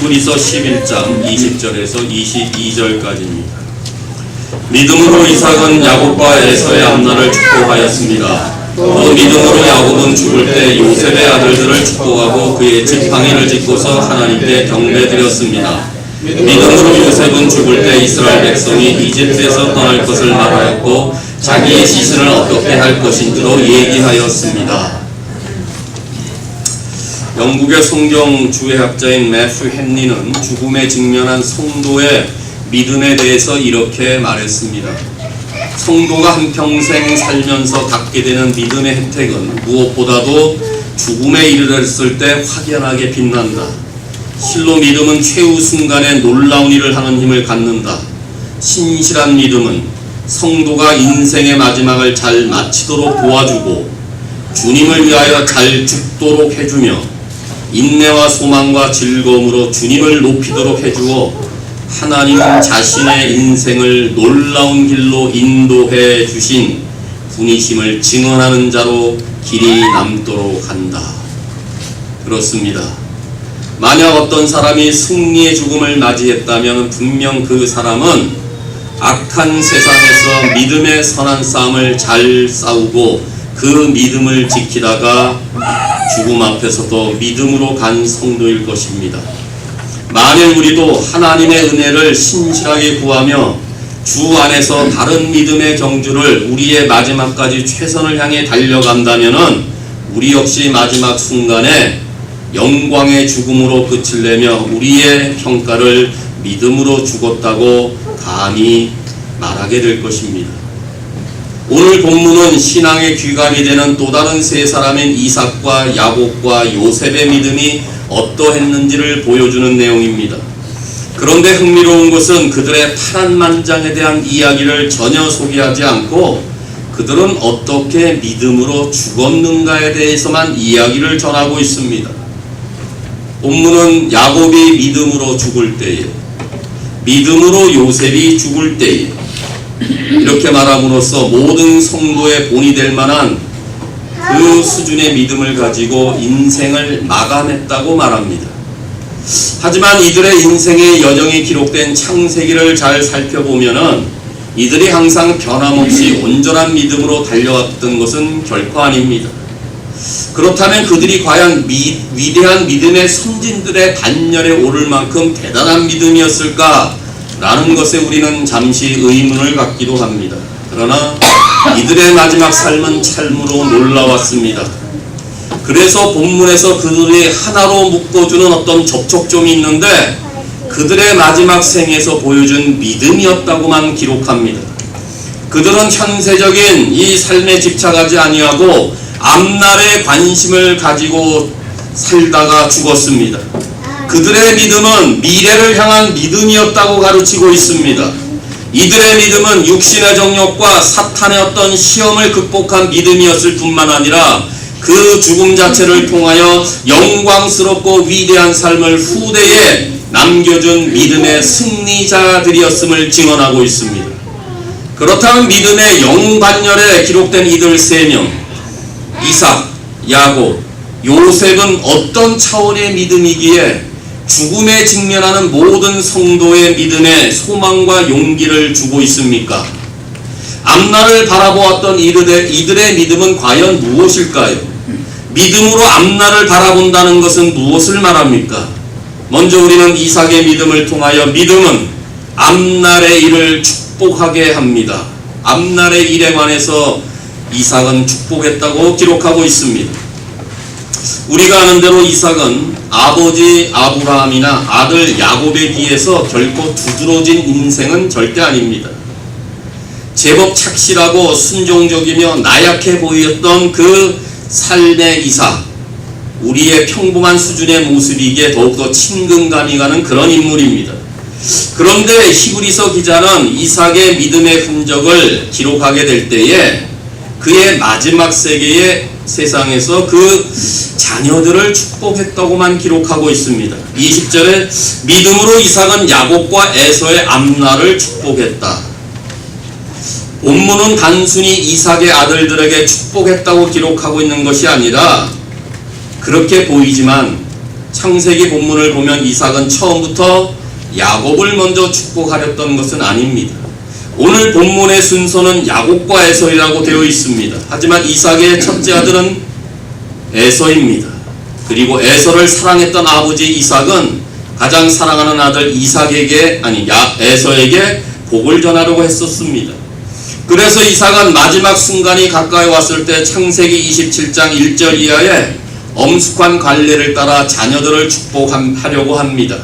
히브리서 11장 20절에서 22절까지입니다. 믿음으로 이삭은 야곱과 에서의 앞날을 축복하였습니다. 또 믿음으로 야곱은 죽을 때 요셉의 아들들을 축복하고 그의 지팡이를 짚고서 하나님께 경배드렸습니다. 믿음으로 요셉은 죽을 때 이스라엘 백성이 이집트에서 떠날 것을 말하였고 자기의 시신을 어떻게 할 것인지도 얘기하였습니다. 영국의 성경 주해학자인 매튜 헨리는 죽음에 직면한 성도의 믿음에 대해서 이렇게 말했습니다. 성도가 한평생 살면서 갖게 되는 믿음의 혜택은 무엇보다도 죽음에 이르렀을 때 확연하게 빛난다. 실로 믿음은 최후 순간에 놀라운 일을 하는 힘을 갖는다. 신실한 믿음은 성도가 인생의 마지막을 잘 마치도록 도와주고 주님을 위하여 잘 죽도록 해주며 인내와 소망과 즐거움으로 주님을 높이도록 해주어 하나님 자신의 인생을 놀라운 길로 인도해 주신 분이심을 증언하는 자로 길이 남도록 한다. 그렇습니다. 만약 어떤 사람이 승리의 죽음을 맞이했다면 분명 그 사람은 악한 세상에서 믿음의 선한 싸움을 잘 싸우고 그 믿음을 지키다가 죽음 앞에서도 믿음으로 간 성도일 것입니다. 만일 우리도 하나님의 은혜를 신실하게 구하며 주 안에서 다른 믿음의 경주를 우리의 마지막까지 최선을 향해 달려간다면 우리 역시 마지막 순간에 영광의 죽음으로 끝을 내며 우리의 평가를 믿음으로 죽었다고 감히 말하게 될 것입니다. 오늘 본문은 신앙의 귀감이 되는 또 다른 세 사람인 이삭과 야곱과 요셉의 믿음이 어떠했는지를 보여주는 내용입니다. 그런데 흥미로운 것은 그들의 파란만장에 대한 이야기를 전혀 소개하지 않고 그들은 어떻게 믿음으로 죽었는가에 대해서만 이야기를 전하고 있습니다. 본문은 야곱이 믿음으로 죽을 때에, 믿음으로 요셉이 죽을 때에 이렇게 말함으로써 모든 성도의 본이 될 만한 그 수준의 믿음을 가지고 인생을 마감했다고 말합니다. 하지만 이들의 인생의 여정이 기록된 창세기를 잘 살펴보면은 이들이 항상 변함없이 온전한 믿음으로 달려왔던 것은 결코 아닙니다. 그렇다면 그들이 과연 위대한 믿음의 선진들의 단열에 오를 만큼 대단한 믿음이었을까? 라는 것에 우리는 잠시 의문을 갖기도 합니다. 그러나 이들의 마지막 삶은 참으로 놀라웠습니다. 그래서 본문에서 그들이 하나로 묶어주는 어떤 접촉점이 있는데 그들의 마지막 생에서 보여준 믿음이었다고만 기록합니다. 그들은 현세적인 이 삶에 집착하지 아니하고 앞날에 관심을 가지고 살다가 죽었습니다. 그들의 믿음은 미래를 향한 믿음이었다고 가르치고 있습니다. 이들의 믿음은 육신의 정욕과 사탄의 어떤 시험을 극복한 믿음이었을 뿐만 아니라 그 죽음 자체를 통하여 영광스럽고 위대한 삶을 후대에 남겨준 믿음의 승리자들이었음을 증언하고 있습니다. 그렇다면 믿음의 영반열에 기록된 이들 3명, 이삭, 야곱, 요셉은 어떤 차원의 믿음이기에 죽음에 직면하는 모든 성도의 믿음에 소망과 용기를 주고 있습니까? 앞날을 바라보았던 이들의 믿음은 과연 무엇일까요? 믿음으로 앞날을 바라본다는 것은 무엇을 말합니까? 먼저 우리는 이삭의 믿음을 통하여 믿음은 앞날의 일을 축복하게 합니다. 앞날의 일에 관해서 이삭은 축복했다고 기록하고 있습니다. 우리가 아는 대로 이삭은 아버지 아브라함이나 아들 야곱에 비해서 결코 두드러진 인생은 절대 아닙니다. 제법 착실하고 순종적이며 나약해 보였던 그 삶의 이삭, 우리의 평범한 수준의 모습이기에 더욱더 친근감이 가는 그런 인물입니다. 그런데 히브리서 기자는 이삭의 믿음의 흔적을 기록하게 될 때에 그의 마지막 세상에서 그 자녀들을 축복했다고만 기록하고 있습니다. 20절에 믿음으로 이삭은 야곱과 에서의 앞날을 축복했다. 본문은 단순히 이삭의 아들들에게 축복했다고 기록하고 있는 것이 아니라 그렇게 보이지만 창세기 본문을 보면 이삭은 처음부터 야곱을 먼저 축복하렸던 것은 아닙니다. 오늘 본문의 순서는 야곱과 에서이라고 되어 있습니다. 하지만 이삭의 첫째 아들은 에서입니다. 그리고 에서를 사랑했던 아버지 이삭은 가장 사랑하는 아들 에서에게 복을 전하려고 했었습니다. 그래서 이삭은 마지막 순간이 가까이 왔을 때 창세기 27장 1절 이하에 엄숙한 관례를 따라 자녀들을 축복하려고 합니다.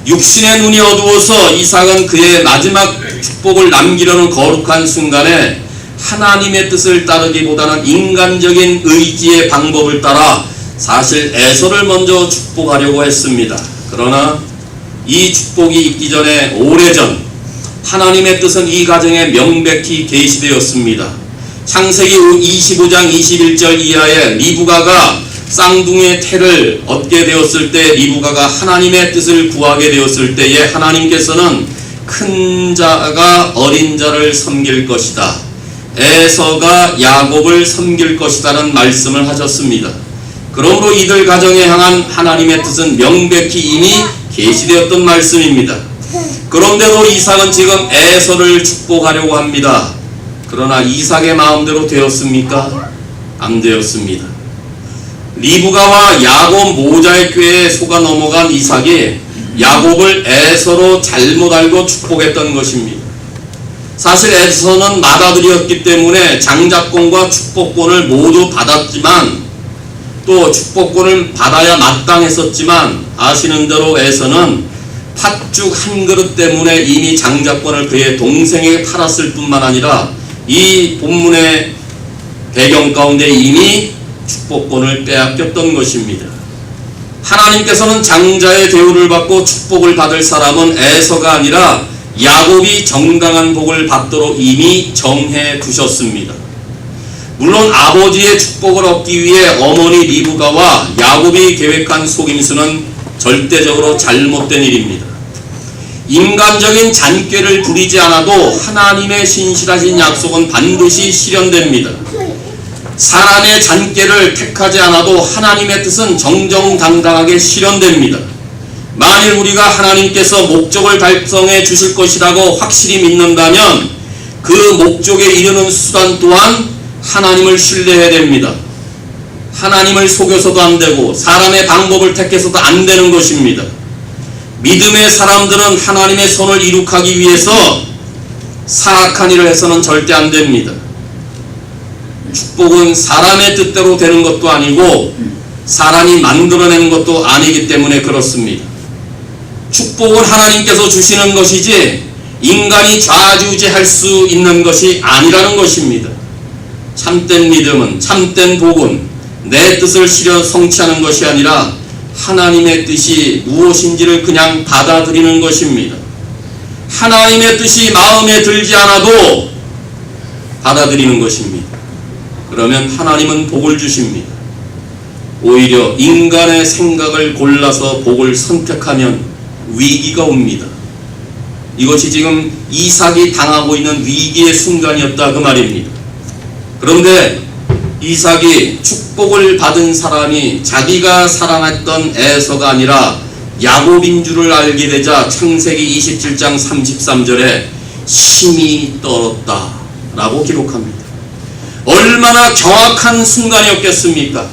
육신의 눈이 어두워서 이삭은 그의 마지막 축복을 남기려는 거룩한 순간에 하나님의 뜻을 따르기보다는 인간적인 의지의 방법을 따라 사실 에서를 먼저 축복하려고 했습니다. 그러나 이 축복이 있기 전에 오래전 하나님의 뜻은 이 가정에 명백히 계시되었습니다. 창세기 25장 21절 이하에 리브가가 쌍둥이의 태를 얻게 되었을 때 리브가가 하나님의 뜻을 구하게 되었을 때에 하나님께서는 큰 자가 어린 자를 섬길 것이다, 에서가 야곱을 섬길 것이다는 말씀을 하셨습니다. 그러므로 이들 가정에 향한 하나님의 뜻은 명백히 이미 계시되었던 말씀입니다. 그런데도 이삭은 지금 에서를 축복하려고 합니다. 그러나 이삭의 마음대로 되었습니까? 안 되었습니다. 리브가와 야곱 모자의 꾀에 속아 넘어간 이삭이 야곱을 에서로 잘못 알고 축복했던 것입니다. 사실 에서는 맏아들이었기 때문에 장자권과 축복권을 모두 받았지만 또 축복권을 받아야 마땅했었지만 아시는 대로 에서는 팥죽 한 그릇 때문에 이미 장자권을 그의 동생에게 팔았을 뿐만 아니라 이 본문의 배경 가운데 이미 축복권을 빼앗겼던 것입니다. 하나님께서는 장자의 대우를 받고 축복을 받을 사람은 에서가 아니라 야곱이 정당한 복을 받도록 이미 정해 두셨습니다. 물론 아버지의 축복을 얻기 위해 어머니 리브가와 야곱이 계획한 속임수는 절대적으로 잘못된 일입니다. 인간적인 잔꾀를 부리지 않아도 하나님의 신실하신 약속은 반드시 실현됩니다. 사람의 잔꾀를 택하지 않아도 하나님의 뜻은 정정당당하게 실현됩니다. 만일 우리가 하나님께서 목적을 달성해 주실 것이라고 확실히 믿는다면 그 목적에 이르는 수단 또한 하나님을 신뢰해야 됩니다. 하나님을 속여서도 안 되고 사람의 방법을 택해서도 안 되는 것입니다. 믿음의 사람들은 하나님의 선을 이룩하기 위해서 사악한 일을 해서는 절대 안 됩니다. 축복은 사람의 뜻대로 되는 것도 아니고 사람이 만들어내는 것도 아니기 때문에 그렇습니다. 축복은 하나님께서 주시는 것이지 인간이 좌지우지할 수 있는 것이 아니라는 것입니다. 참된 믿음은, 참된 복은 내 뜻을 실현 성취하는 것이 아니라 하나님의 뜻이 무엇인지를 그냥 받아들이는 것입니다. 하나님의 뜻이 마음에 들지 않아도 받아들이는 것입니다. 그러면 하나님은 복을 주십니다. 오히려 인간의 생각을 골라서 복을 선택하면 위기가 옵니다. 이것이 지금 이삭이 당하고 있는 위기의 순간이었다 그 말입니다. 그런데 이삭이 축복을 받은 사람이 자기가 사랑했던 에서가 아니라 야곱인 줄을 알게 되자 창세기 27장 33절에 심히 떨었다 라고 기록합니다. 얼마나 정확한 순간이었겠습니까?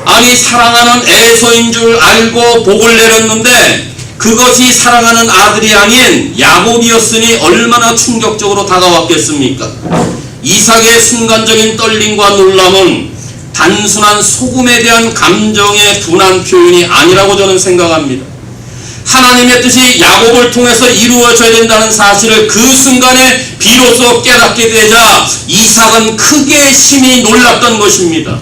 아니 사랑하는 에서인 줄 알고 복을 내렸는데 그것이 사랑하는 아들이 아닌 야곱이었으니 얼마나 충격적으로 다가왔겠습니까? 이삭의 순간적인 떨림과 놀람은 단순한 속음에 대한 감정의 분한 표현이 아니라고 저는 생각합니다. 하나님의 뜻이 야곱을 통해서 이루어져야 된다는 사실을 그 순간에 비로소 깨닫게 되자 이삭은 크게 심히 놀랐던 것입니다.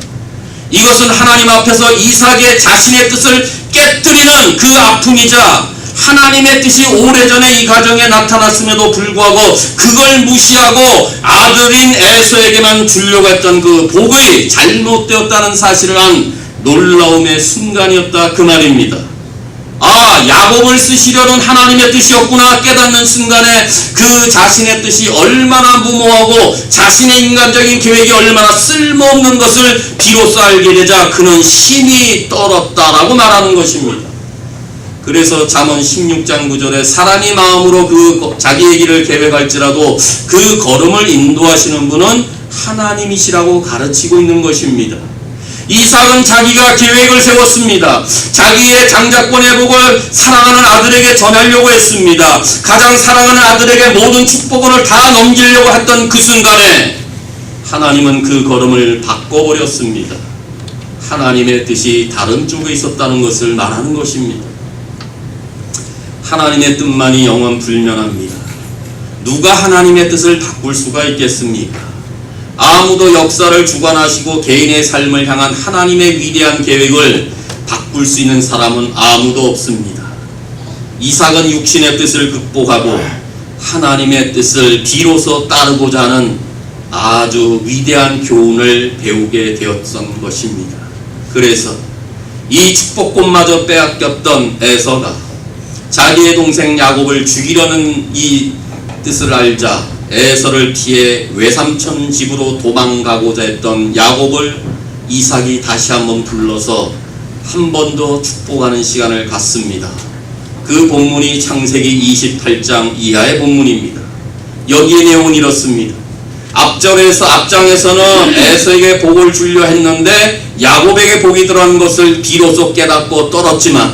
이것은 하나님 앞에서 이삭의 자신의 뜻을 깨뜨리는 그 아픔이자 하나님의 뜻이 오래전에 이 가정에 나타났음에도 불구하고 그걸 무시하고 아들인 에서에게만 주려고 했던 그 복이 잘못되었다는 사실을 한 놀라움의 순간이었다 그 말입니다. 야곱을 쓰시려는 하나님의 뜻이었구나 깨닫는 순간에 그 자신의 뜻이 얼마나 무모하고 자신의 인간적인 계획이 얼마나 쓸모없는 것을 비로소 알게 되자 그는 심히 떨었다라고 말하는 것입니다. 그래서 잠언 16장 9절에 사람이 마음으로 자기의 길을 계획할지라도 그 걸음을 인도하시는 분은 하나님이시라고 가르치고 있는 것입니다. 이삭은 자기가 계획을 세웠습니다. 자기의 장자권의 복을 사랑하는 아들에게 전하려고 했습니다. 가장 사랑하는 아들에게 모든 축복을 다 넘기려고 했던 그 순간에 하나님은 그 걸음을 바꿔버렸습니다. 하나님의 뜻이 다른 쪽에 있었다는 것을 말하는 것입니다. 하나님의 뜻만이 영원 불면합니다. 누가 하나님의 뜻을 바꿀 수가 있겠습니까? 아무도 역사를 주관하시고 개인의 삶을 향한 하나님의 위대한 계획을 바꿀 수 있는 사람은 아무도 없습니다. 이삭은 육신의 뜻을 극복하고 하나님의 뜻을 비로소 따르고자 하는 아주 위대한 교훈을 배우게 되었던 것입니다. 그래서 이 축복권마저 빼앗겼던 에서가 자기의 동생 야곱을 죽이려는 이 뜻을 알자 에서를 피해 외삼촌 집으로 도망가고자 했던 야곱을 이삭이 다시 한번 불러서 한 번 더 축복하는 시간을 갖습니다. 그 본문이 창세기 28장 이하의 본문입니다. 여기의 내용은 이렇습니다. 앞장에서는 에서에게 복을 주려 했는데 야곱에게 복이 들어간 것을 비로소 깨닫고 떨었지만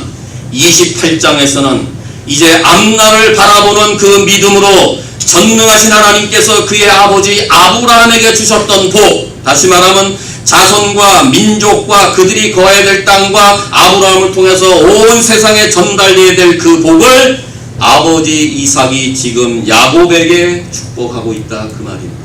28장에서는 이제 앞날을 바라보는 그 믿음으로 전능하신 하나님께서 그의 아버지 아브라함에게 주셨던 복, 다시 말하면 자손과 민족과 그들이 거해야 될 땅과 아브라함을 통해서 온 세상에 전달해야 될 그 복을 아버지 이삭이 지금 야곱에게 축복하고 있다 그 말입니다.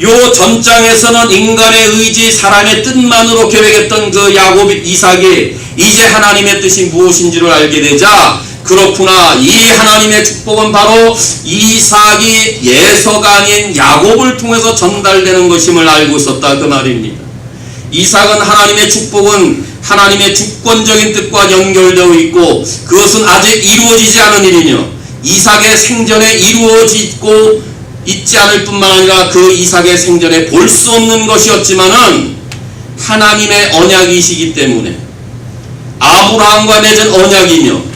요 전장에서는 인간의 의지, 사람의 뜻만으로 계획했던 그 야곱 이삭이 이제 하나님의 뜻이 무엇인지를 알게 되자 그렇구나, 이 하나님의 축복은 바로 이삭이 예서가 아닌 야곱을 통해서 전달되는 것임을 알고 있었다 그 말입니다. 이삭은 하나님의 축복은 하나님의 주권적인 뜻과 연결되어 있고 그것은 아직 이루어지지 않은 일이며 이삭의 생전에 이루어지고 있지 않을 뿐만 아니라 그 이삭의 생전에 볼 수 없는 것이었지만은 하나님의 언약이시기 때문에 아브라함과 맺은 언약이며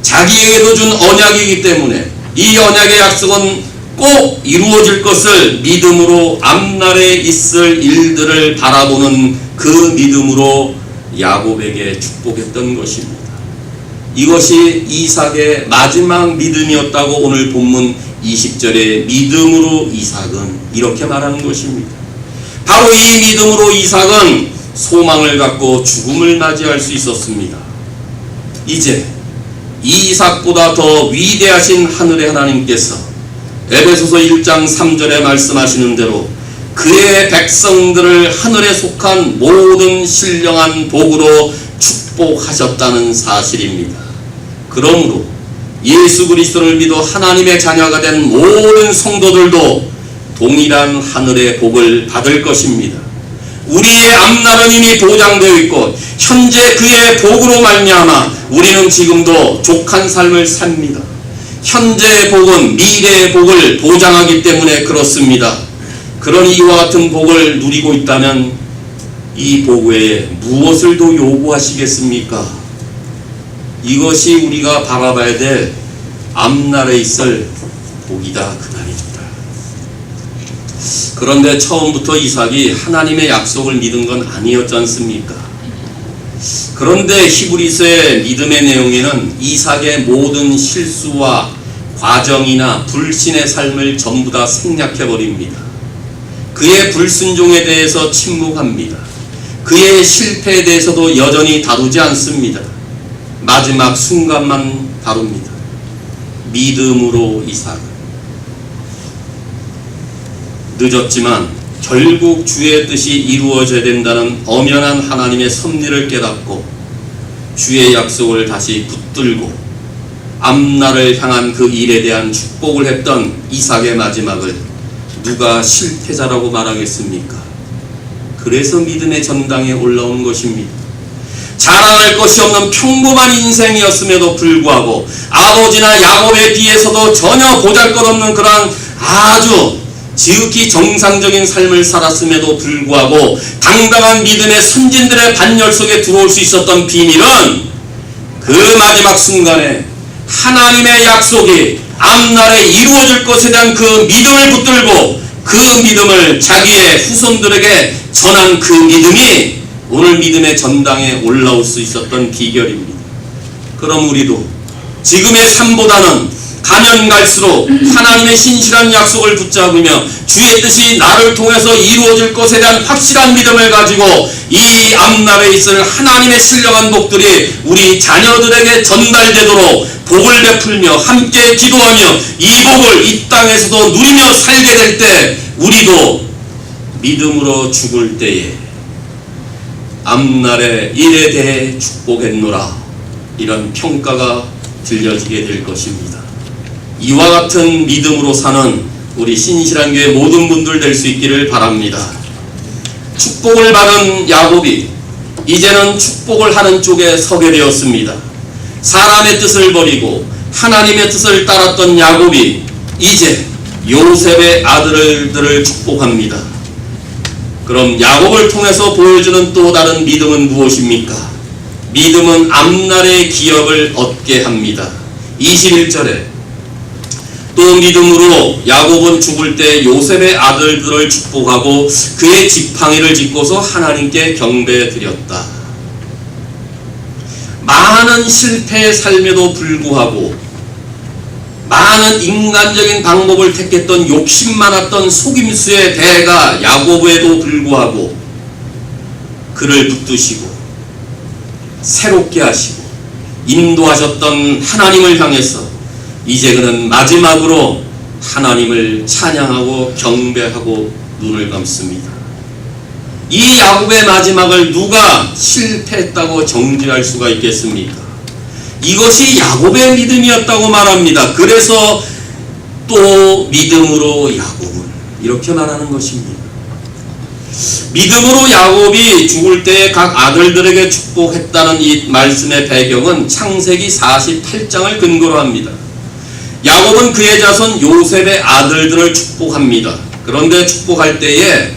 자기에게도 준 언약이기 때문에 이 언약의 약속은 꼭 이루어질 것을 믿음으로 앞날에 있을 일들을 바라보는 그 믿음으로 야곱에게 축복했던 것입니다. 이것이 이삭의 마지막 믿음이었다고 오늘 본문 20절에 믿음으로 이삭은 이렇게 말하는 것입니다. 바로 이 믿음으로 이삭은 소망을 갖고 죽음을 맞이할 수 있었습니다. 이제 이삭보다 더 위대하신 하늘의 하나님께서 에베소서 1장 3절에 말씀하시는 대로 그의 백성들을 하늘에 속한 모든 신령한 복으로 축복하셨다는 사실입니다. 그러므로 예수 그리스도를 믿어 하나님의 자녀가 된 모든 성도들도 동일한 하늘의 복을 받을 것입니다. 우리의 앞날은 이미 보장되어 있고 현재 그의 복으로 말미암아 우리는 지금도 족한 삶을 삽니다. 현재의 복은 미래의 복을 보장하기 때문에 그렇습니다. 그러니 이와 같은 복을 누리고 있다면 이 복 외에 무엇을 더 요구하시겠습니까? 이것이 우리가 바라봐야 될 앞날에 있을 복이다 그 말입니다. 그런데 처음부터 이삭이 하나님의 약속을 믿은 건 아니었지 않습니까? 그런데 히브리서의 믿음의 내용에는 이삭의 모든 실수와 과정이나 불신의 삶을 전부 다 생략해버립니다. 그의 불순종에 대해서 침묵합니다. 그의 실패에 대해서도 여전히 다루지 않습니다. 마지막 순간만 다룹니다. 믿음으로 이삭. 늦었지만 결국 주의 뜻이 이루어져야 된다는 엄연한 하나님의 섭리를 깨닫고 주의 약속을 다시 붙들고 앞날을 향한 그 일에 대한 축복을 했던 이삭의 마지막을 누가 실패자라고 말하겠습니까? 그래서 믿음의 전당에 올라온 것입니다. 자랑할 것이 없는 평범한 인생이었음에도 불구하고 아버지나 야곱에 비해서도 전혀 보잘것없는 그러한 아주 지극히 정상적인 삶을 살았음에도 불구하고 당당한 믿음의 선진들의 반열 속에 들어올 수 있었던 비밀은 그 마지막 순간에 하나님의 약속이 앞날에 이루어질 것에 대한 그 믿음을 붙들고 그 믿음을 자기의 후손들에게 전한 그 믿음이 오늘 믿음의 전당에 올라올 수 있었던 비결입니다. 그럼 우리도 지금의 삶보다는 가면 갈수록 하나님의 신실한 약속을 붙잡으며 주의 뜻이 나를 통해서 이루어질 것에 대한 확실한 믿음을 가지고 이 앞날에 있을 하나님의 신령한 복들이 우리 자녀들에게 전달되도록 복을 베풀며 함께 기도하며 이 복을 이 땅에서도 누리며 살게 될 때 우리도 믿음으로 죽을 때에 앞날에 일에 대해 축복했노라 이런 평가가 들려지게 될 것입니다. 이와 같은 믿음으로 사는 우리 신실한 교회 모든 분들 될 수 있기를 바랍니다. 축복을 받은 야곱이 이제는 축복을 하는 쪽에 서게 되었습니다. 사람의 뜻을 버리고 하나님의 뜻을 따랐던 야곱이 이제 요셉의 아들들을 축복합니다. 그럼 야곱을 통해서 보여주는 또 다른 믿음은 무엇입니까? 믿음은 앞날의 기업을 얻게 합니다. 21절에 또 믿음으로 야곱은 죽을 때 요셉의 아들들을 축복하고 그의 지팡이를 짚고서 하나님께 경배드렸다. 많은 실패의 삶에도 불구하고 많은 인간적인 방법을 택했던 욕심 많았던 속임수의 대가 야고보에도 불구하고 그를 붙드시고 새롭게 하시고 인도하셨던 하나님을 향해서 이제 그는 마지막으로 하나님을 찬양하고 경배하고 눈을 감습니다. 이 야곱의 마지막을 누가 실패했다고 정죄할 수가 있겠습니까? 이것이 야곱의 믿음이었다고 말합니다. 그래서 또 믿음으로 야곱은 이렇게 말하는 것입니다. 믿음으로 야곱이 죽을 때 각 아들들에게 축복했다는 이 말씀의 배경은 창세기 48장을 근거로 합니다. 야곱은 그의 자손 요셉의 아들들을 축복합니다. 그런데 축복할 때에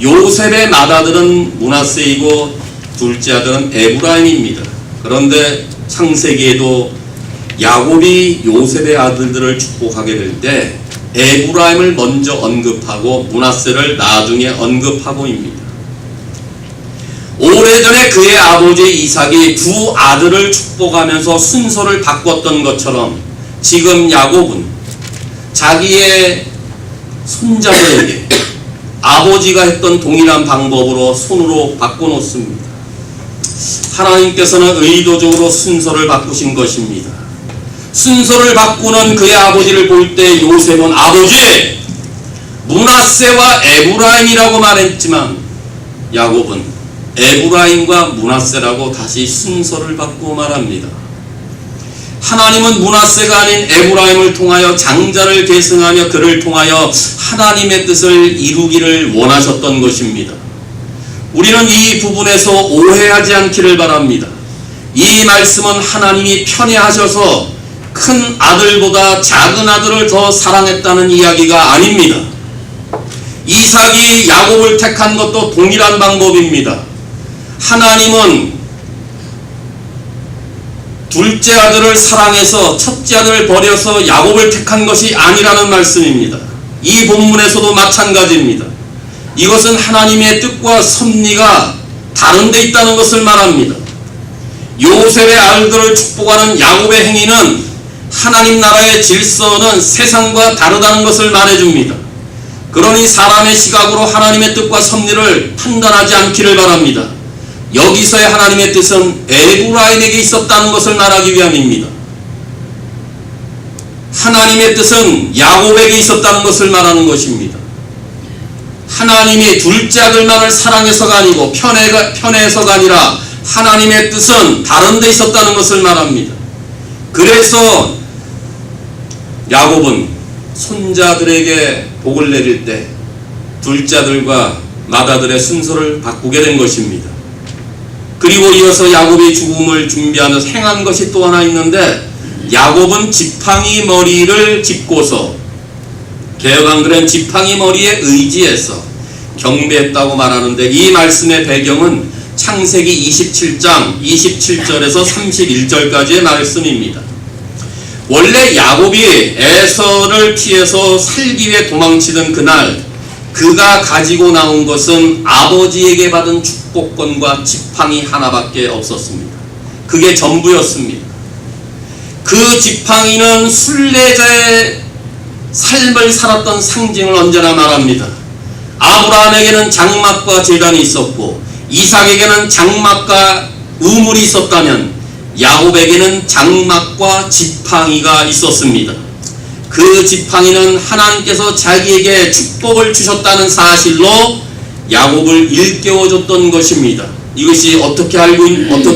요셉의 맏아들은 므낫세이고 둘째 아들은 에브라임입니다. 그런데 창세기에도 야곱이 요셉의 아들들을 축복하게 될 때 에브라임을 먼저 언급하고 므낫세를 나중에 언급하고입니다. 오래전에 그의 아버지 이삭이 두 아들을 축복하면서 순서를 바꿨던 것처럼 지금 야곱은 자기의 손자들에게 아버지가 했던 동일한 방법으로 손으로 바꿔놓습니다. 하나님께서는 의도적으로 순서를 바꾸신 것입니다. 순서를 바꾸는 그의 아버지를 볼 때 요셉은 아버지 므낫세와 에브라임이라고 말했지만 야곱은 에브라임과 므낫세라고 다시 순서를 바꾸고 말합니다. 하나님은 므낫세가 아닌 에브라임을 통하여 장자를 계승하며 그를 통하여 하나님의 뜻을 이루기를 원하셨던 것입니다. 우리는 이 부분에서 오해하지 않기를 바랍니다. 이 말씀은 하나님이 편애하셔서 큰 아들보다 작은 아들을 더 사랑했다는 이야기가 아닙니다. 이삭이 야곱을 택한 것도 동일한 방법입니다. 하나님은 둘째 아들을 사랑해서 첫째 아들을 버려서 야곱을 택한 것이 아니라는 말씀입니다. 이 본문에서도 마찬가지입니다. 이것은 하나님의 뜻과 섭리가 다른 데 있다는 것을 말합니다. 요셉의 아들들을 축복하는 야곱의 행위는 하나님 나라의 질서는 세상과 다르다는 것을 말해줍니다. 그러니 사람의 시각으로 하나님의 뜻과 섭리를 판단하지 않기를 바랍니다. 여기서의 하나님의 뜻은 에브라임에게 있었다는 것을 말하기 위함입니다. 하나님의 뜻은 야곱에게 있었다는 것을 말하는 것입니다. 하나님이 둘째 아들만을 사랑해서가 아니고 편해서가 아니라 하나님의 뜻은 다른 데 있었다는 것을 말합니다. 그래서 야곱은 손자들에게 복을 내릴 때 둘째 아들과 맏아들의 순서를 바꾸게 된 것입니다. 그리고 이어서 야곱이 죽음을 준비하면서 행한 것이 또 하나 있는데, 야곱은 지팡이 머리를 짚고서, 개혁한글은 지팡이 머리에 의지해서 경배했다고 말하는데, 이 말씀의 배경은 창세기 27장 27절에서 31절까지의 말씀입니다. 원래 야곱이 에서를 피해서 살기 위해 도망치던 그날, 그가 가지고 나온 것은 아버지에게 받은 축복권과 지팡이 하나밖에 없었습니다. 그게 전부였습니다. 그 지팡이는 순례자의 삶을 살았던 상징을 언제나 말합니다. 아브라함에게는 장막과 제단이 있었고, 이삭에게는 장막과 우물이 있었다면 야곱에게는 장막과 지팡이가 있었습니다. 그 지팡이는 하나님께서 자기에게 축복을 주셨다는 사실로 야곱을 일깨워줬던 것입니다. 이것이 어떻게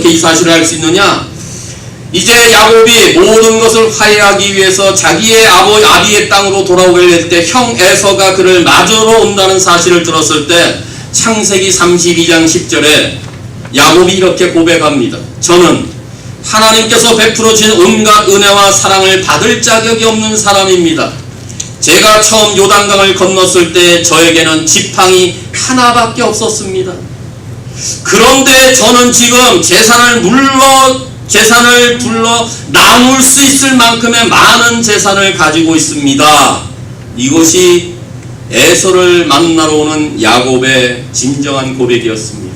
이 사실을 알 수 있느냐? 이제 야곱이 모든 것을 화해하기 위해서 자기의 아비의 땅으로 돌아오게 될 때 형 에서가 그를 맞으러 온다는 사실을 들었을 때 창세기 32장 10절에 야곱이 이렇게 고백합니다. 저는 하나님께서 베풀어 주신 온갖 은혜와 사랑을 받을 자격이 없는 사람입니다. 제가 처음 요단강을 건넜을 때 저에게는 지팡이 하나밖에 없었습니다. 그런데 저는 지금 재산을 둘러 나눌 수 있을 만큼의 많은 재산을 가지고 있습니다. 이것이 에서를 만나러 오는 야곱의 진정한 고백이었습니다.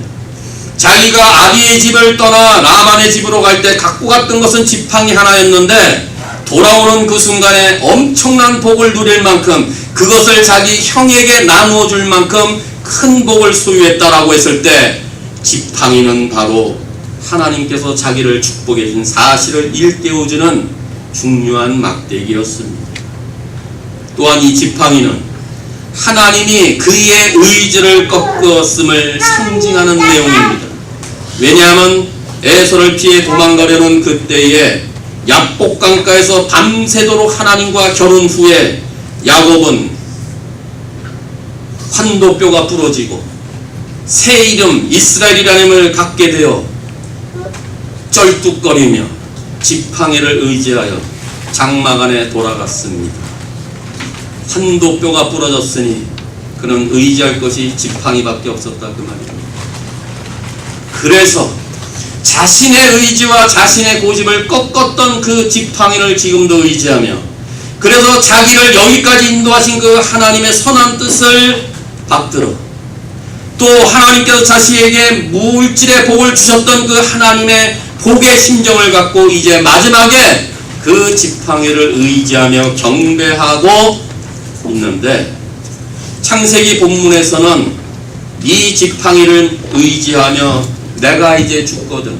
자기가 아비의 집을 떠나 라반의 집으로 갈 때 갖고 갔던 것은 지팡이 하나였는데, 돌아오는 그 순간에 엄청난 복을 누릴 만큼, 그것을 자기 형에게 나누어 줄 만큼 큰 복을 소유했다라고 했을 때, 지팡이는 바로 하나님께서 자기를 축복해 준 사실을 일깨워주는 중요한 막대기였습니다. 또한 이 지팡이는 하나님이 그의 의지를 꺾었음을 상징하는 내용입니다. 왜냐하면 에서를 피해 도망가려는 그때에 야복강가에서 밤새도록 하나님과 결혼 후에 야곱은 환도뼈가 부러지고 새 이름 이스라엘이라는 이름을 갖게 되어 쩔뚝거리며 지팡이를 의지하여 장막 안에 돌아갔습니다. 환도뼈가 부러졌으니 그는 의지할 것이 지팡이밖에 없었다, 그 말입니다. 그래서 자신의 의지와 자신의 고집을 꺾었던 그 지팡이를 지금도 의지하며, 그래서 자기를 여기까지 인도하신 그 하나님의 선한 뜻을 받들어, 또 하나님께서 자신에게 물질의 복을 주셨던 그 하나님의 복의 심정을 갖고 이제 마지막에 그 지팡이를 의지하며 경배하고 있는데, 창세기 본문에서는 이 지팡이를 의지하며 내가 이제 죽거든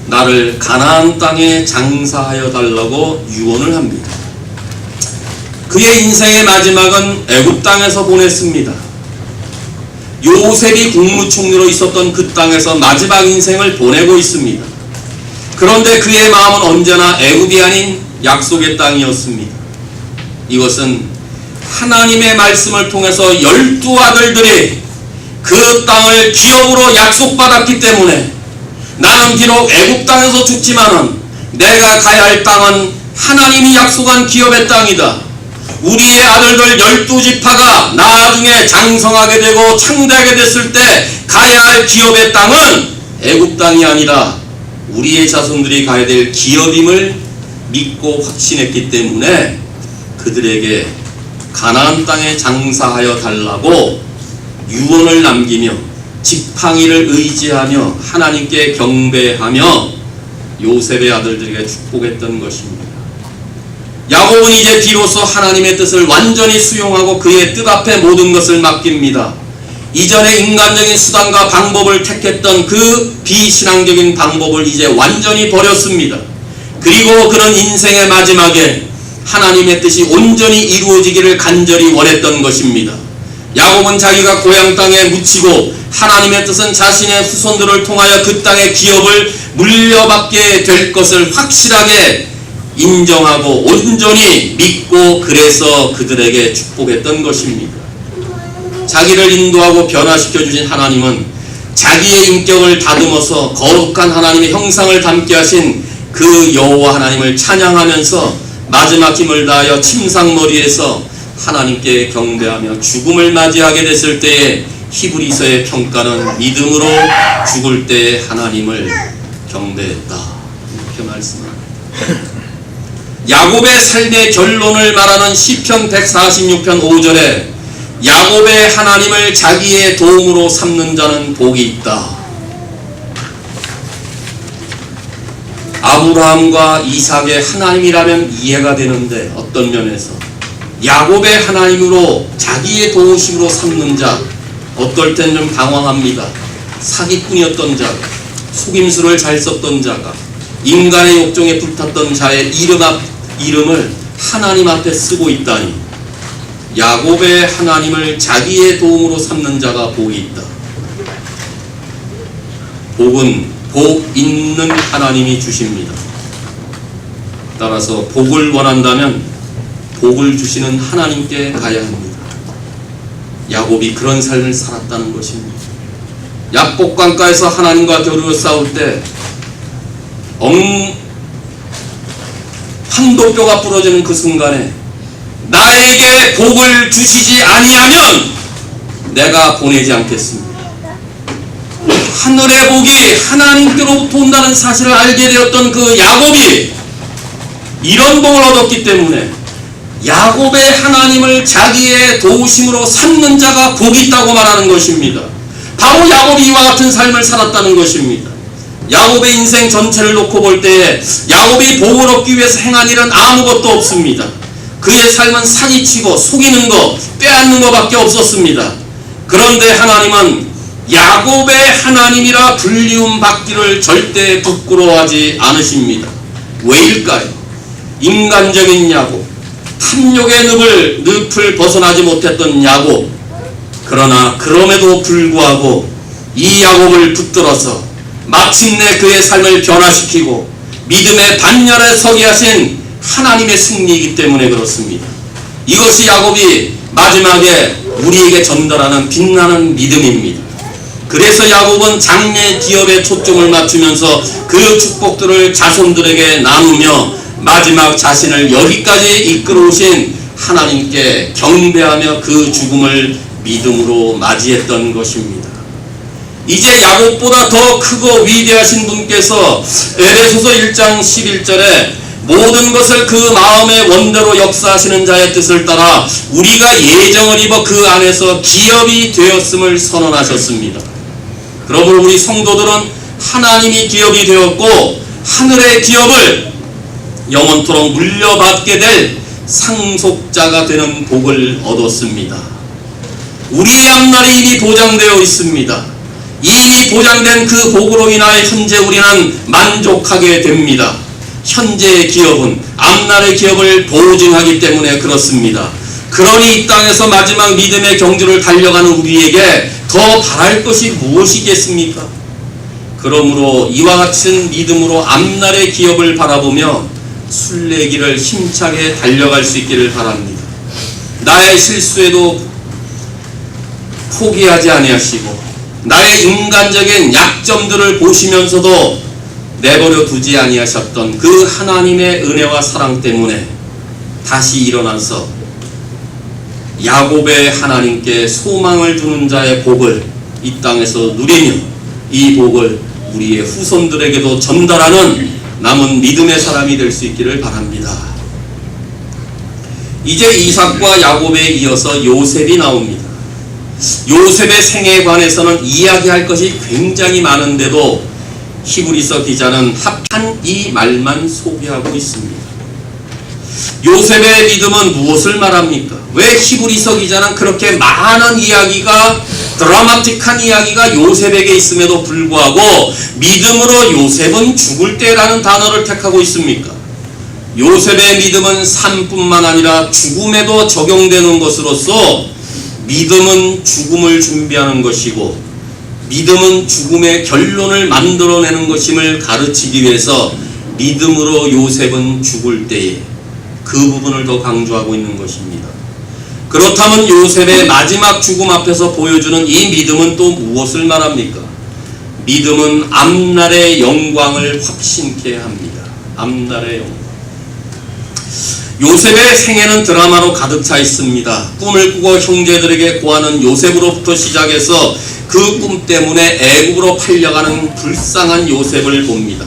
나를 가나안 땅에 장사하여 달라고 유언을 합니다. 그의 인생의 마지막은 애굽 땅에서 보냈습니다. 요셉이 국무총리로 있었던 그 땅에서 마지막 인생을 보내고 있습니다. 그런데 그의 마음은 언제나 애굽이 아닌 약속의 땅이었습니다. 이것은 하나님의 말씀을 통해서 12아들들이 그 땅을 기업으로 약속받았기 때문에, 나는 비록 애굽 땅에서 죽지만은 내가 가야 할 땅은 하나님이 약속한 기업의 땅이다. 우리의 아들들 12지파가 나중에 장성하게 되고 창대하게 됐을 때 가야 할 기업의 땅은 애굽 땅이 아니라 우리의 자손들이 가야 될 기업임을 믿고 확신했기 때문에 그들에게 가나안 땅에 장사하여 달라고 유언을 남기며 지팡이를 의지하며 하나님께 경배하며 요셉의 아들들에게 축복했던 것입니다. 야곱은 이제 비로소 하나님의 뜻을 완전히 수용하고 그의 뜻 앞에 모든 것을 맡깁니다. 이전에 인간적인 수단과 방법을 택했던 그 비신앙적인 방법을 이제 완전히 버렸습니다. 그리고 그는 인생의 마지막에 하나님의 뜻이 온전히 이루어지기를 간절히 원했던 것입니다. 야곱은 자기가 고향 땅에 묻히고 하나님의 뜻은 자신의 후손들을 통하여 그 땅의 기업을 물려받게 될 것을 확실하게 인정하고 온전히 믿고, 그래서 그들에게 축복했던 것입니다. 자기를 인도하고 변화시켜 주신 하나님은 자기의 인격을 다듬어서 거룩한 하나님의 형상을 담게 하신 그 여호와 하나님을 찬양하면서 마지막 힘을 다하여 침상머리에서 하나님께 경배하며 죽음을 맞이하게 됐을 때에 히브리서의 평가는 믿음으로 죽을 때 하나님을 경배했다, 이렇게 말씀합니다. 야곱의 삶의 결론을 말하는 시편 146편 5절에 야곱의 하나님을 자기의 도움으로 삼는 자는 복이 있다. 아브라함과 이삭의 하나님이라면 이해가 되는데 어떤 면에서 야곱의 하나님으로 자기의 도우심으로 삼는 자, 어떨 땐 좀 당황합니다. 사기꾼이었던 자가, 속임수를 잘 썼던 자가, 인간의 욕정에 불탔던 자의 이름을 하나님 앞에 쓰고 있다니, 야곱의 하나님을 자기의 도움으로 삼는 자가 복이 있다. 복은 복 있는 하나님이 주십니다. 따라서 복을 원한다면 복을 주시는 하나님께 가야 합니다. 야곱이 그런 삶을 살았다는 것입니다. 약복강가에서 하나님과 겨루어 싸울 때 황도뼈가 부러지는 그 순간에 나에게 복을 주시지 아니하면 내가 보내지 않겠습니다. 하늘의 복이 하나님께로부터 온다는 사실을 알게 되었던 그 야곱이 이런 복을 얻었기 때문에 야곱의 하나님을 자기의 도우심으로 삼는 자가 복이 있다고 말하는 것입니다. 바로 야곱이 이와 같은 삶을 살았다는 것입니다. 야곱의 인생 전체를 놓고 볼 때 야곱이 복을 얻기 위해서 행한 일은 아무것도 없습니다. 그의 삶은 사기치고 속이는 것, 빼앗는 것밖에 없었습니다. 그런데 하나님은 야곱의 하나님이라 불리움 받기를 절대 부끄러워하지 않으십니다. 왜일까요? 인간적인 야곱, 탐욕의 늪을 벗어나지 못했던 야곱, 그러나 그럼에도 불구하고 이 야곱을 붙들어서 마침내 그의 삶을 변화시키고 믿음의 반열에 서게 하신 하나님의 승리이기 때문에 그렇습니다. 이것이 야곱이 마지막에 우리에게 전달하는 빛나는 믿음입니다. 그래서 야곱은 장래 기업에 초점을 맞추면서 그 축복들을 자손들에게 나누며 마지막 자신을 여기까지 이끌어오신 하나님께 경배하며 그 죽음을 믿음으로 맞이했던 것입니다. 이제 야곱보다 더 크고 위대하신 분께서 에베소서 1장 11절에 모든 것을 그 마음의 원대로 역사하시는 자의 뜻을 따라 우리가 예정을 입어 그 안에서 기업이 되었음을 선언하셨습니다. 그러므로 우리 성도들은 하나님이 기업이 되었고 하늘의 기업을 영원토록 물려받게 될 상속자가 되는 복을 얻었습니다. 우리의 앞날이 이미 보장되어 있습니다. 이미 보장된 그 복으로 인하여 현재 우리는 만족하게 됩니다. 현재의 기업은 앞날의 기업을 보증하기 때문에 그렇습니다. 그러니 이 땅에서 마지막 믿음의 경주를 달려가는 우리에게 더 바랄 것이 무엇이겠습니까? 그러므로 이와 같은 믿음으로 앞날의 기업을 바라보며 순례길을 힘차게 달려갈 수 있기를 바랍니다. 나의 실수에도 포기하지 아니하시고 나의 인간적인 약점들을 보시면서도 내버려 두지 아니하셨던 그 하나님의 은혜와 사랑 때문에 다시 일어나서 야곱의 하나님께 소망을 주는 자의 복을 이 땅에서 누리며 이 복을 우리의 후손들에게도 전달하는 남은 믿음의 사람이 될 수 있기를 바랍니다. 이제 이삭과 야곱에 이어서 요셉이 나옵니다. 요셉의 생애에 관해서는 이야기할 것이 굉장히 많은데도 히브리서 기자는 합한 이 말만 소개하고 있습니다. 요셉의 믿음은 무엇을 말합니까? 왜 히브리서 기자는 그렇게 많은 이야기가, 드라마틱한 이야기가 요셉에게 있음에도 불구하고 믿음으로 요셉은 죽을 때라는 단어를 택하고 있습니까? 요셉의 믿음은 삶뿐만 아니라 죽음에도 적용되는 것으로서 믿음은 죽음을 준비하는 것이고 믿음은 죽음의 결론을 만들어내는 것임을 가르치기 위해서 믿음으로 요셉은 죽을 때에 그 부분을 더 강조하고 있는 것입니다. 그렇다면 요셉의 마지막 죽음 앞에서 보여주는 이 믿음은 또 무엇을 말합니까? 믿음은 앞날의 영광을 확신케 합니다. 앞날의 영광. 요셉의 생애는 드라마로 가득 차 있습니다. 꿈을 꾸고 형제들에게 구하는 요셉으로부터 시작해서 그 꿈 때문에 애굽으로 팔려가는 불쌍한 요셉을 봅니다.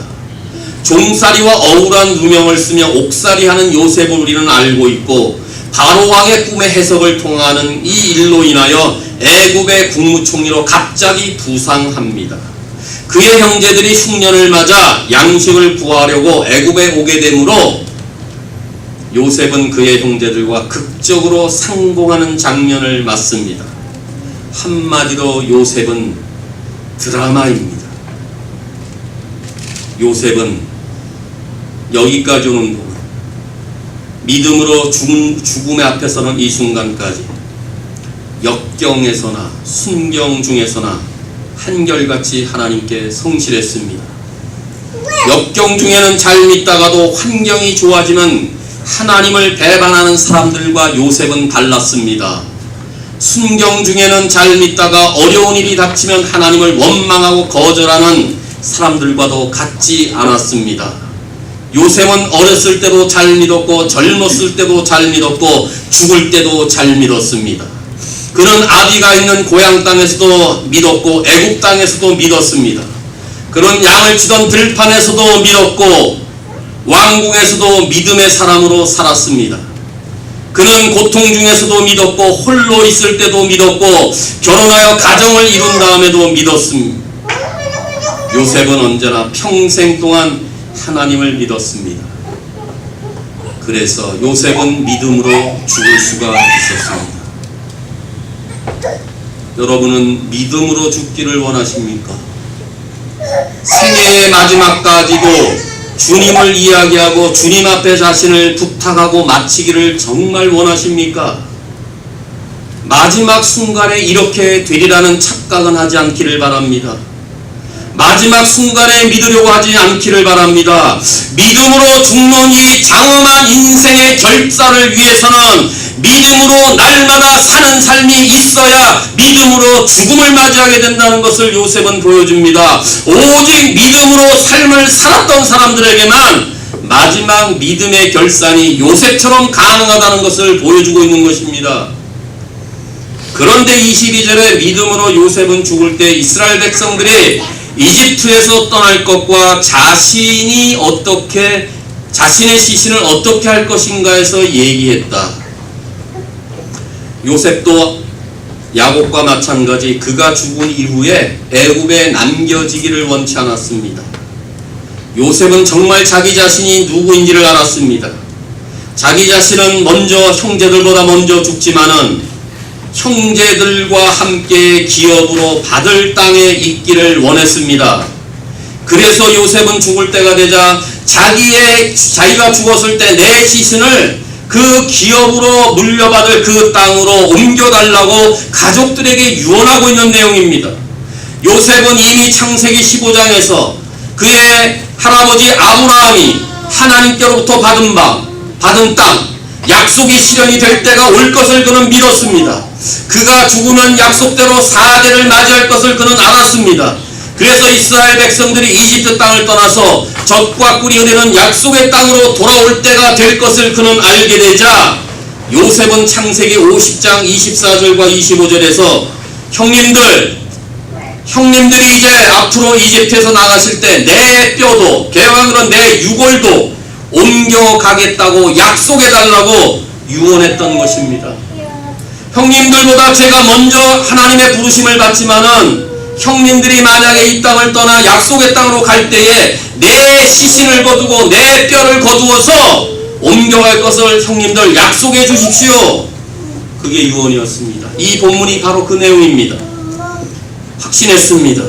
종살이와 억울한 누명을 쓰며 옥살이하는 요셉을 우리는 알고 있고, 바로왕의 꿈의 해석을 통하는 이 일로 인하여 애굽의 국무총리로 갑자기 부상합니다. 그의 형제들이 흉년을 맞아 양식을 구하려고 애굽에 오게 되므로 요셉은 그의 형제들과 극적으로 상봉하는 장면을 맞습니다. 한마디로 요셉은 드라마입니다. 요셉은 여기까지 오는 동안 믿음으로 죽음의 앞에 서는 이 순간까지 역경에서나 순경 중에서나 한결같이 하나님께 성실했습니다. 역경 중에는 잘 믿다가도 환경이 좋아지면 하나님을 배반하는 사람들과 요셉은 달랐습니다. 순경 중에는 잘 믿다가 어려운 일이 닥치면 하나님을 원망하고 거절하는 사람들과도 같지 않았습니다. 요셉은 어렸을 때도 잘 믿었고, 젊었을 때도 잘 믿었고, 죽을 때도 잘 믿었습니다. 그는 아비가 있는 고향 땅에서도 믿었고, 애굽 땅에서도 믿었습니다. 그는 양을 치던 들판에서도 믿었고, 왕궁에서도 믿음의 사람으로 살았습니다. 그는 고통 중에서도 믿었고, 홀로 있을 때도 믿었고, 결혼하여 가정을 이룬 다음에도 믿었습니다. 요셉은 언제나 평생 동안 하나님을 믿었습니다. 그래서 요셉은 믿음으로 죽을 수가 있었습니다. 여러분은 믿음으로 죽기를 원하십니까? 생애의 마지막까지도 주님을 이야기하고 주님 앞에 자신을 부탁하고 마치기를 정말 원하십니까? 마지막 순간에 이렇게 되리라는 착각은 하지 않기를 바랍니다. 마지막 순간에 믿으려고 하지 않기를 바랍니다. 믿음으로 죽는 이 장엄한 인생의 결사를 위해서는 믿음으로 날마다 사는 삶이 있어야 믿음으로 죽음을 맞이하게 된다는 것을 요셉은 보여줍니다. 오직 믿음으로 삶을 살았던 사람들에게만 마지막 믿음의 결산이 요셉처럼 가능하다는 것을 보여주고 있는 것입니다. 그런데 22절에 믿음으로 요셉은 죽을 때 이스라엘 백성들이 이집트에서 떠날 것과 자신의 시신을 어떻게 할 것인가에서 얘기했다. 요셉도 야곱과 마찬가지 그가 죽은 이후에 애굽에 남겨지기를 원치 않았습니다. 요셉은 정말 자기 자신이 누구인지를 알았습니다. 자기 자신은 형제들보다 먼저 죽지만은 형제들과 함께 기업으로 받을 땅에 있기를 원했습니다. 그래서 요셉은 죽을 때가 되자 자기가 죽었을 때 내 시신을 그 기업으로 물려받을 그 땅으로 옮겨달라고 가족들에게 유언하고 있는 내용입니다. 요셉은 이미 창세기 15장에서 그의 할아버지 아브라함이 하나님께로부터 받은 땅, 약속이 실현이 될 때가 올 것을 그는 믿었습니다. 그가 죽으면 약속대로 4대를 맞이할 것을 그는 알았습니다. 그래서 이스라엘 백성들이 이집트 땅을 떠나서 젖과 꿀이 흐르는 약속의 땅으로 돌아올 때가 될 것을 그는 알게 되자 요셉은 창세기 50장 24절과 25절에서 형님들이 이제 앞으로 이집트에서 나가실 때 내 뼈도 개왕으로 내 유골도 옮겨가겠다고 약속해달라고 유언했던 것입니다. 형님들보다 제가 먼저 하나님의 부르심을 받지만은 형님들이 만약에 이 땅을 떠나 약속의 땅으로 갈 때에 내 시신을 거두고 내 뼈를 거두어서 옮겨갈 것을 형님들 약속해 주십시오. 그게 유언이었습니다. 이 본문이 바로 그 내용입니다. 확신했습니다.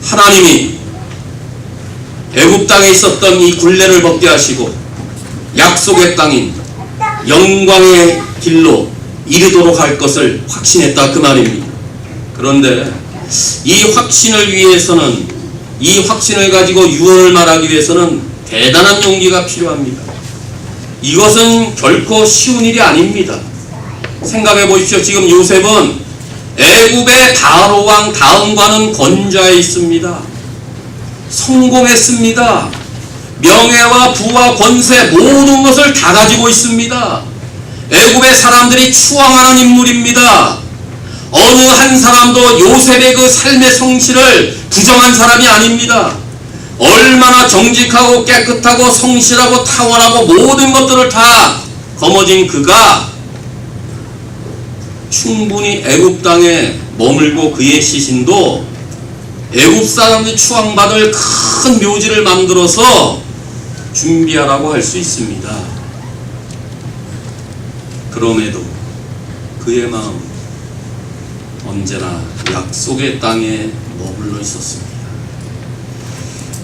하나님이 애굽 땅에 있었던 이 굴레를 벗게 하시고 약속의 땅인 영광의 길로 이르도록 할 것을 확신했다 그 말입니다. 그런데 이 확신을 가지고 유언을 말하기 위해서는 대단한 용기가 필요합니다. 이것은 결코 쉬운 일이 아닙니다. 생각해 보십시오. 지금 요셉은 애굽의 바로 왕 다음과는 권좌에 있습니다. 성공했습니다. 명예와 부와 권세 모든 것을 다 가지고 있습니다. 애굽의 사람들이 추앙하는 인물입니다. 어느 한 사람도 요셉의 그 삶의 성실을 부정한 사람이 아닙니다. 얼마나 정직하고 깨끗하고 성실하고 탁월하고 모든 것들을 다 거머쥔 그가 충분히 애굽 땅에 머물고 그의 시신도 애굽 사람들이 추앙받을 큰 묘지를 만들어서 준비하라고 할 수 있습니다. 그럼에도 그의 마음 언제나 약속의 땅에 머물러 있었습니다.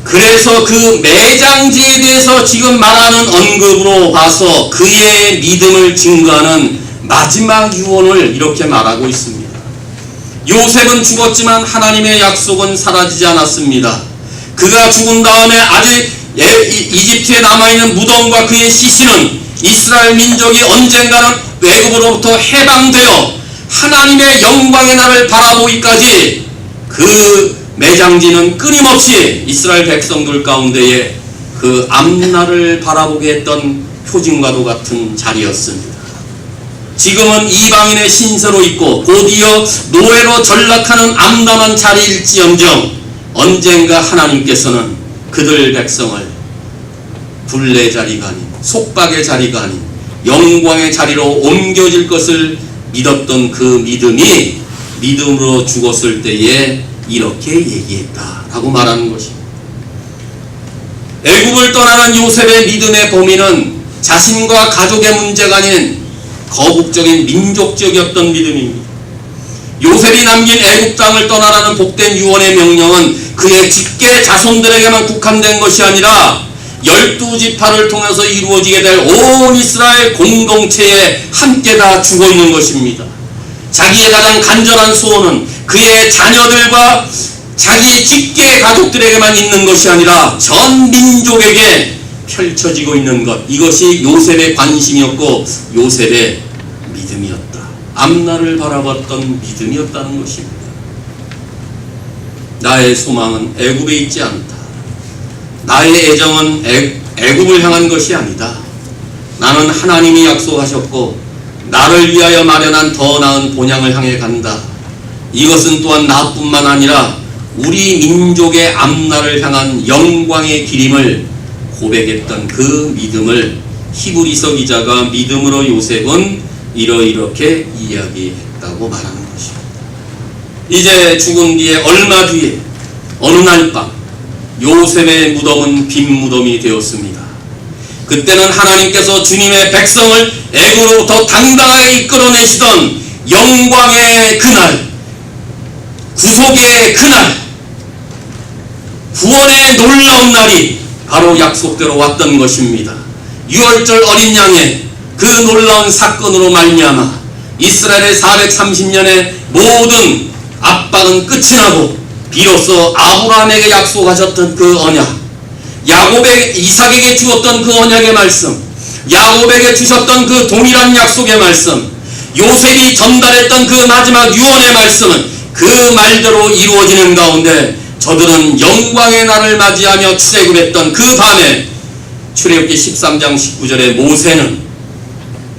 그래서 그 매장지에 대해서 지금 말하는 언급으로 봐서 그의 믿음을 증거하는 마지막 유언을 이렇게 말하고 있습니다. 요셉은 죽었지만 하나님의 약속은 사라지지 않았습니다. 그가 죽은 다음에 아직 이집트에 남아있는 무덤과 그의 시신은 이스라엘 민족이 언젠가는 애굽으로부터 해방되어 하나님의 영광의 날을 바라보기까지 그 매장지는 끊임없이 이스라엘 백성들 가운데에 그 앞날을 바라보게 했던 표징과도 같은 자리였습니다. 지금은 이방인의 신세로 있고 곧이어 노예로 전락하는 암담한 자리일지언정 언젠가 하나님께서는 그들 백성을 굴레 자리가 아닌 속박의 자리가 아닌 영광의 자리로 옮겨질 것을 믿었던 그 믿음이 믿음으로 죽었을 때에 이렇게 얘기했다라고 말하는 것입니다. 애굽을 떠나는 요셉의 믿음의 범위는 자신과 가족의 문제가 아닌 거국적인 민족적이었던 믿음입니다. 요셉이 남긴 애굽 땅을 떠나라는 복된 유언의 명령은 그의 직계 자손들에게만 국한된 것이 아니라 12지파를 통해서 이루어지게 될 온 이스라엘 공동체에 함께 다 주고 있는 것입니다. 자기의 가장 간절한 소원은 그의 자녀들과 자기 직계 가족들에게만 있는 것이 아니라 전 민족에게 펼쳐지고 있는 것, 이것이 요셉의 관심이었고 요셉의 믿음이었다. 앞날을 바라봤던 믿음이었다는 것입니다. 나의 소망은 애굽에 있지 않다. 나의 애정은 애굽을 향한 것이 아니다. 나는 하나님이 약속하셨고 나를 위하여 마련한 더 나은 본향을 향해 간다. 이것은 또한 나뿐만 아니라 우리 민족의 앞날을 향한 영광의 길임을 고백했던 그 믿음을 히브리서 기자가 믿음으로 요셉은 이렇게 이야기했다고 말하는 것입니다. 이제 죽은 뒤에 얼마 뒤에 어느 날 밤 요셉의 무덤은 빈 무덤이 되었습니다. 그때는 하나님께서 주님의 백성을 애굽으로부터 당당하게 이끌어내시던 영광의 그날, 구속의 그날, 구원의 놀라운 날이 바로 약속대로 왔던 것입니다. 유월절 어린 양의 그 놀라운 사건으로 말미암아 이스라엘의 430년의 모든 압박은 끝이 나고 비로소 아브라함에게 약속하셨던 그 언약, 야곱의 이삭에게 주었던 그 언약의 말씀, 야곱에게 주셨던 그 동일한 약속의 말씀, 요셉이 전달했던 그 마지막 유언의 말씀은 그 말대로 이루어지는 가운데 저들은 영광의 날을 맞이하며 출애굽했던 그 밤에 출애굽기 13장 19절에 모세는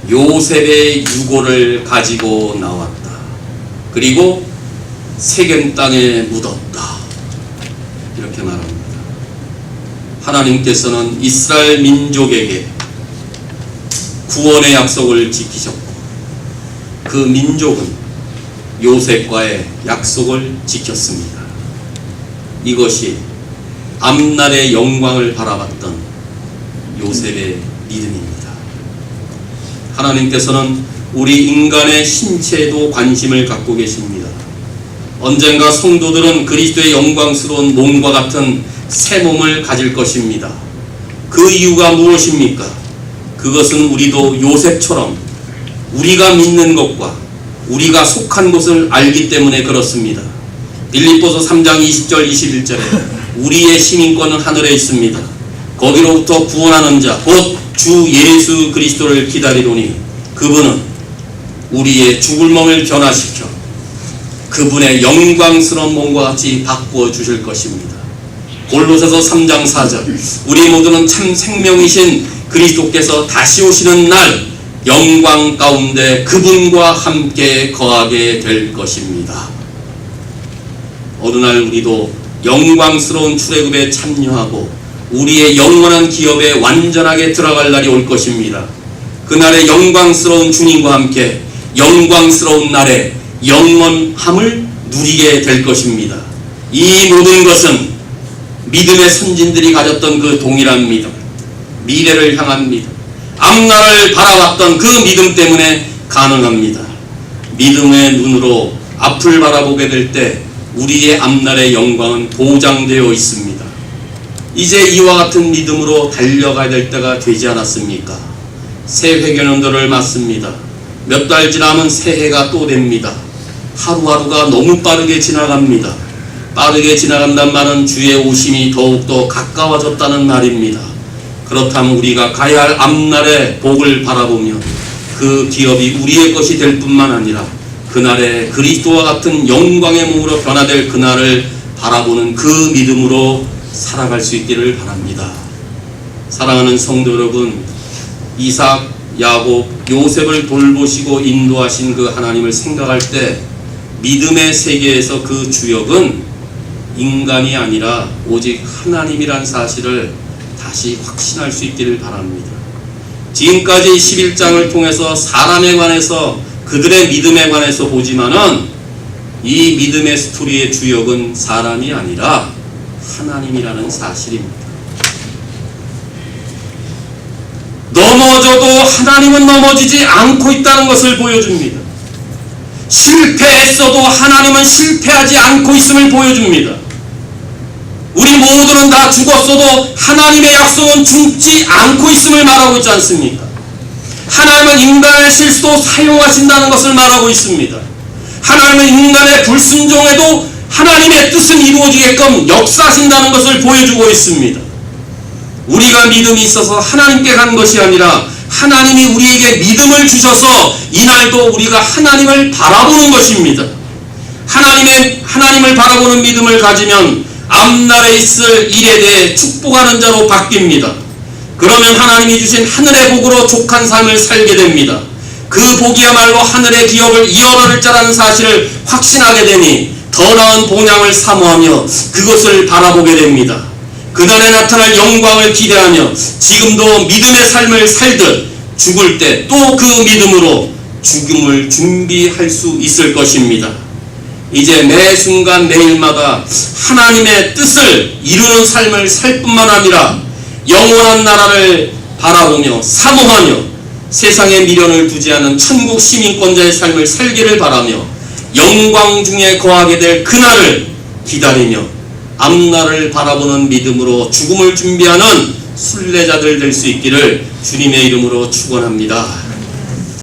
요셉의 유고를 가지고 나왔다. 그리고 세겜 땅에 묻었다. 이렇게 말합니다. 하나님께서는 이스라엘 민족에게 구원의 약속을 지키셨고 그 민족은 요셉과의 약속을 지켰습니다. 이것이 앞날의 영광을 바라봤던 요셉의 믿음입니다. 하나님께서는 우리 인간의 신체에도 관심을 갖고 계십니다. 언젠가 성도들은 그리스도의 영광스러운 몸과 같은 새 몸을 가질 것입니다. 그 이유가 무엇입니까? 그것은 우리도 요셉처럼 우리가 믿는 것과 우리가 속한 곳을 알기 때문에 그렇습니다. 빌립보서 3장 20절 21절에 우리의 시민권은 하늘에 있습니다. 거기로부터 구원하는 자 곧 주 예수 그리스도를 기다리노니 그분은 우리의 죽을 몸을 변화시켜 그분의 영광스러운 몸과 같이 바꾸어 주실 것입니다. 골로새서 3장 4절 우리 모두는 참 생명이신 그리스도께서 다시 오시는 날 영광 가운데 그분과 함께 거하게 될 것입니다. 어느 날 우리도 영광스러운 출애굽에 참여하고 우리의 영원한 기업에 완전하게 들어갈 날이 올 것입니다. 그날의 영광스러운 주님과 함께 영광스러운 날에 영원함을 누리게 될 것입니다. 이 모든 것은 믿음의 선진들이 가졌던 그 동일한 믿음, 미래를 향한 믿음, 앞날을 바라봤던 그 믿음 때문에 가능합니다. 믿음의 눈으로 앞을 바라보게 될 때 우리의 앞날의 영광은 보장되어 있습니다. 이제 이와 같은 믿음으로 달려가야 될 때가 되지 않았습니까? 새 회개년도를 맞습니다. 몇 달 지나면 새해가 또 됩니다. 하루하루가 너무 빠르게 지나갑니다. 빠르게 지나간다는 말은 주의 오심이 더욱더 가까워졌다는 말입니다. 그렇다면 우리가 가야 할 앞날의 복을 바라보며 그 기업이 우리의 것이 될 뿐만 아니라 그날에 그리스도와 같은 영광의 몸으로 변화될 그날을 바라보는 그 믿음으로 살아갈 수 있기를 바랍니다. 사랑하는 성도 여러분, 이삭, 야곱, 요셉을 돌보시고 인도하신 그 하나님을 생각할 때 믿음의 세계에서 그 주역은 인간이 아니라 오직 하나님이란 사실을 다시 확신할 수 있기를 바랍니다. 지금까지 11장을 통해서 사람에 관해서 그들의 믿음에 관해서 보지만은 이 믿음의 스토리의 주역은 사람이 아니라 하나님이라는 사실입니다. 넘어져도 하나님은 넘어지지 않고 있다는 것을 보여줍니다. 실패했어도 하나님은 실패하지 않고 있음을 보여줍니다. 우리 모두는 다 죽었어도 하나님의 약속은 죽지 않고 있음을 말하고 있지 않습니까? 하나님은 인간의 실수도 사용하신다는 것을 말하고 있습니다. 하나님은 인간의 불순종에도 하나님의 뜻은 이루어지게끔 역사하신다는 것을 보여주고 있습니다. 우리가 믿음이 있어서 하나님께 간 것이 아니라 하나님이 우리에게 믿음을 주셔서 이날도 우리가 하나님을 바라보는 것입니다. 하나님을 바라보는 믿음을 가지면 앞날에 있을 일에 대해 축복하는 자로 바뀝니다. 그러면 하나님이 주신 하늘의 복으로 족한 삶을 살게 됩니다. 그 복이야말로 하늘의 기업을 이어받을 자라는 사실을 확신하게 되니 더 나은 본향을 사모하며 그것을 바라보게 됩니다. 그날에 나타날 영광을 기대하며 지금도 믿음의 삶을 살듯 죽을 때 또 그 믿음으로 죽음을 준비할 수 있을 것입니다. 이제 매 순간 매일마다 하나님의 뜻을 이루는 삶을 살 뿐만 아니라 영원한 나라를 바라보며 사모하며 세상에 미련을 두지 않은 천국 시민권자의 삶을 살기를 바라며 영광 중에 거하게 될 그날을 기다리며 앞날을 바라보는 믿음으로 죽음을 준비하는 순례자들 될 수 있기를 주님의 이름으로 축원합니다.